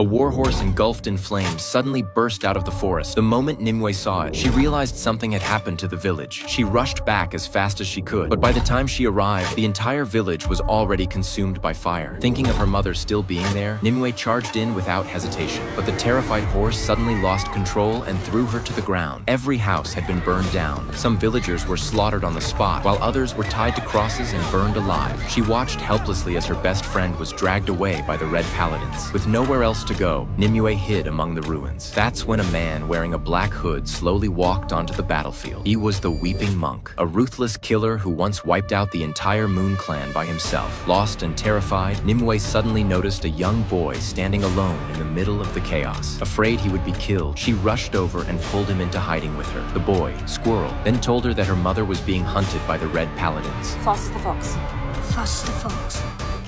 A warhorse engulfed in flames suddenly burst out of the forest. The moment Nimue saw it, she realized something had happened to the village. She rushed back as fast as she could, but by the time she arrived, the entire village was already consumed by fire. Thinking of her mother still being there, Nimue charged in without hesitation, but the terrified horse suddenly lost control and threw her to the ground. Every house had been burned down. Some villagers were slaughtered on the spot, while others were tied to crosses and burned alive. She watched helplessly as her best friend was dragged away by the Red Paladins. With nowhere else to go, Nimue hid among the ruins. That's when a man wearing a black hood slowly walked onto the battlefield. He was the Weeping Monk, a ruthless killer who once wiped out the entire Moon Clan by himself. Lost and terrified, Nimue suddenly noticed a young boy standing alone in the middle of the chaos. Afraid he would be killed, she rushed over and pulled him into hiding with her. The boy, Squirrel, then told her that her mother was being hunted by the Red Paladins. Fast as the fox. Fast the fox.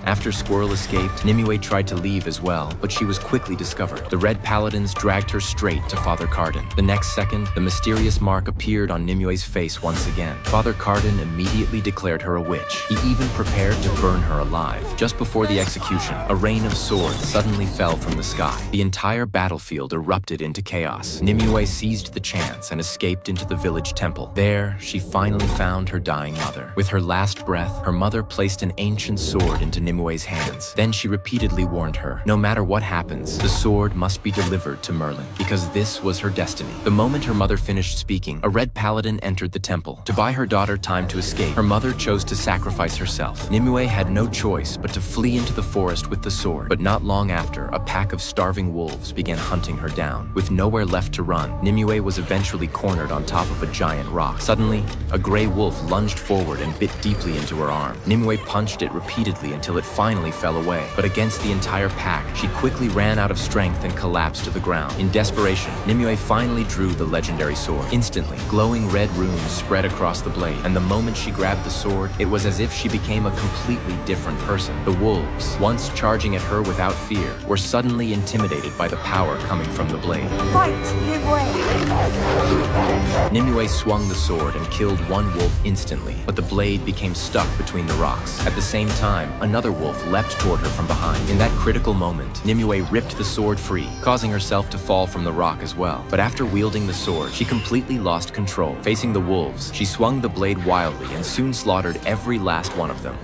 After Squirrel escaped, Nimue tried to leave as well, but she was quickly discovered. The Red Paladins dragged her straight to Father Cardon. The next second, the mysterious mark appeared on Nimue's face once again. Father Cardon immediately declared her a witch. He even prepared to burn her alive. Just before the execution, a rain of swords suddenly fell from the sky. The entire battlefield erupted into chaos. Nimue seized the chance and escaped into the village temple. There, she finally found her dying mother. With her last breath, her mother placed an ancient sword into Nimue's hands. Then she repeatedly warned her, no matter what happens, the sword must be delivered to Merlin, because this was her destiny. The moment her mother finished speaking, a Red Paladin entered the temple. To buy her daughter time to escape, her mother chose to sacrifice herself. Nimue had no choice but to flee into the forest with the sword. But not long after, a pack of starving wolves began hunting her down. With nowhere left to run, Nimue was eventually cornered on top of a giant rock. Suddenly, a gray wolf lunged forward and bit deeply into her arm. Nimue punched it repeatedly until it finally fell away. But against the entire pack, she quickly ran out of strength and collapsed to the ground. In desperation, Nimue finally drew the legendary sword. Instantly, glowing red runes spread across the blade, and the moment she grabbed the sword, it was as if she became a completely different person. The wolves, once charging at her without fear, were suddenly intimidated by the power coming from the blade. Fight, Nimue! Nimue swung the sword and killed one wolf instantly, but the blade became stuck between the rocks. At the same time, another wolf leapt toward her from behind. In that critical moment, Nimue ripped the sword free, causing herself to fall from the rock as well. But after wielding the sword, she completely lost control. Facing the wolves, she swung the blade wildly and soon slaughtered every last one of them.